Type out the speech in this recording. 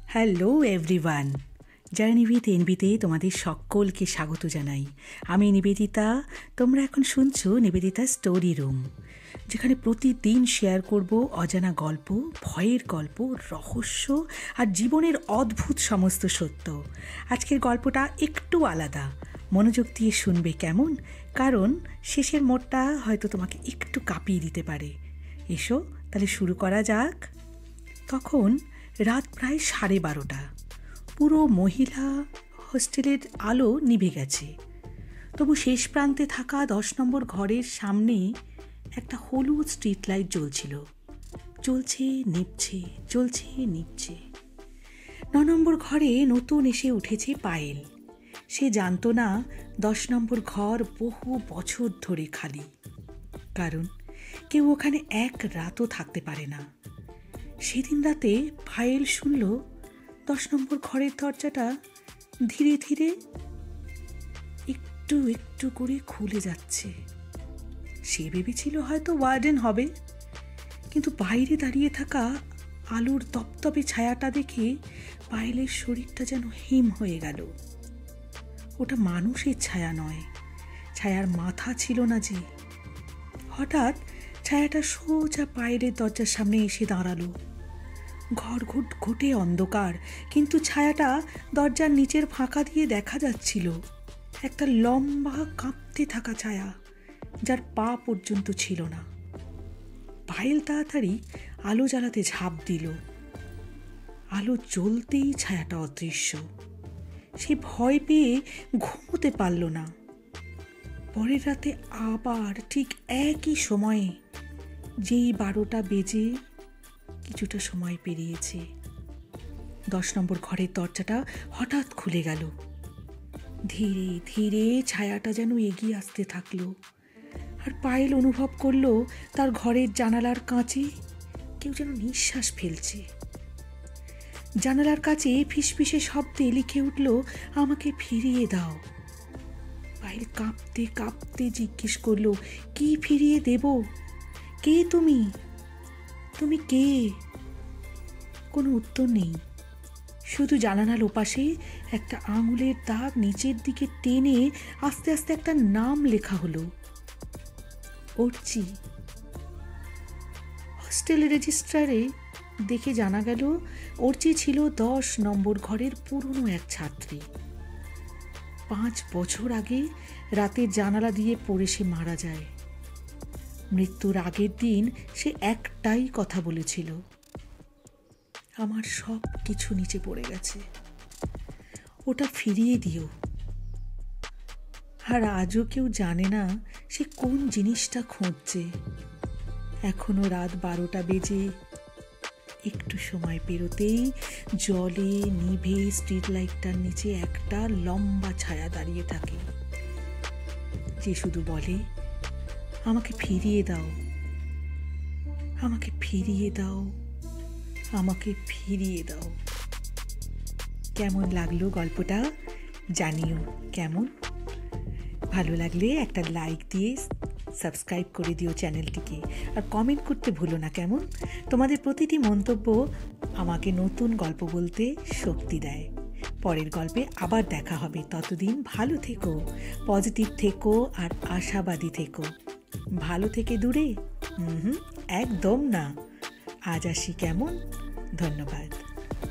Hello everyone, journey with এনবিতে তোমাদের সকলকে স্বাগত জানাই। আমি নিবেদিতা। তোমরা এখন শুনছো নিবেদিতা স্টোরি রুম, যেখানে প্রতিদিন শেয়ার করব অজানা গল্প, ভয়ের গল্প, রহস্য আর জীবনের অদ্ভুত সমস্ত সত্য। আজকের গল্পটা একটু আলাদা, মনোযোগ দিয়ে শুনবে কেমন, কারণ শেষের মোড়টা হয়তো তোমাকে একটু কাঁপিয়ে দিতে পারে। এসো তাহলে শুরু করা যাক। তখন রাত প্রায় 12:30। পুরো মহিলা হোস্টেলের আলো নিভে গেছে, তবু শেষ প্রান্তে থাকা 10 নম্বর ঘরের সামনে একটা হলুদ স্ট্রিট লাইট জ্বলছিল। জ্বলছে নিভছে, জ্বলছে নিভছে। 9 নম্বর ঘরে নতুন এসে উঠেছে পায়েল। সে জানতো না 10 নম্বর ঘর বহু বছর ধরে খালি, কারণ কেউ ওখানে এক রাতও থাকতে পারে না। সেদিন রাতে পায়েল শুনল 10 নম্বর ঘরের দরজাটা ধীরে ধীরে একটু একটু করে খুলে যাচ্ছে। সে ভেবেছিল হয়তো ওয়ার্ডেন হবে, কিন্তু বাইরে দাঁড়িয়ে থাকা আলোর তপতপে ছায়াটা দেখে পায়েলের শরীরটা যেন হিম হয়ে গেল। ওটা মানুষের ছায়া নয়, ছায়ার মাথা ছিল না যে। হঠাৎ ছায়াটা সোজা পায়েলের দরজার সামনে এসে দাঁড়ালো। ঘর ঘুটঘুটে অন্ধকার, কিন্তু ছায়াটা দরজার নিচের ফাঁকা দিয়ে দেখা যাচ্ছিল। একটা লম্বা কাঁপতে থাকা ছায়া, যার পা পর্যন্ত ছিল না। পায়েল তাড়াতাড়ি আলো জ্বালাতে ঝাঁপ দিল। আলো জ্বলতেই ছায়াটা অদৃশ্য। সে ভয় পেয়ে ঘুমোতে পারল না। পরের রাতে আবার ঠিক একই সময়ে, যেই 12টা বেজে কিছুটা সময় পেরিয়েছে, 10 নম্বর ঘরের দরজাটা হঠাৎ খুলে গেল। ধীরে ধীরে ছায়াটা যেন এগিয়ে আসতে থাকলো, আর পায়েল অনুভব করলো তার ঘরের জানালার কাঁচে কেউ যেন নিঃশ্বাস ফেলছে। জানালার কাছে ফিসফিসে শব্দে লিখে উঠল, আমাকে ফিরিয়ে দাও। পায়েল কাঁপতে কাঁপতে জিজ্ঞেস করলো, কি ফিরিয়ে দেব? কে তুমি? তুমি কে? কোনো উত্তর নেই, শুধু জানালার ওপাশে একটা আঙুলের দাগ নিচের দিকে টেনে আস্তে আস্তে একটা নাম লেখা হলো, অর্চি। হোস্টেল রেজিস্ট্রারে দেখে জানা গেল অর্চি ছিল 10 নম্বর ঘরের পুরনো এক ছাত্রী। 5 বছর আগে রাতে জানালা দিয়ে পড়ে সে মারা যায়। মৃত্যুর আগের দিন সে একটাই কথা বলেছিল, আমার সব কিছু নিচে পড়ে গেছে, ওটা ফিরিয়ে দিও। আর আজও কেউ জানে না সে কোন জিনিসটা খুঁজছে। এখনো রাত 12টা বেজে একটু সময় পেরোতেই জলে নিভে স্ট্রিট লাইটটার নিচে একটা লম্বা ছায়া দাঁড়িয়ে থাকে, যে শুধু বলে, আমাকে ফিরিয়ে দাও, আমাকে ফিরিয়ে দাও, আমাকে ফিরিয়ে দাও। কেমন লাগলো গল্পটা জানিও। কেমন ভালো লাগলে একটা লাইক দিয়ে সাবস্ক্রাইব করে দিও চ্যানেলটিকে, আর কমেন্ট করতে ভুলো না। কেমন তোমাদের প্রতিটি মন্তব্য আমাকে নতুন গল্প বলতে শক্তি দেয়। পরের গল্পে আবার দেখা হবে। ততদিন ভালো থেকো, পজিটিভ থেকো আর আশাবাদী থেকো। ভালো থেকে দূরে একদম না। আজ আসি, কেমন? ধন্যবাদ।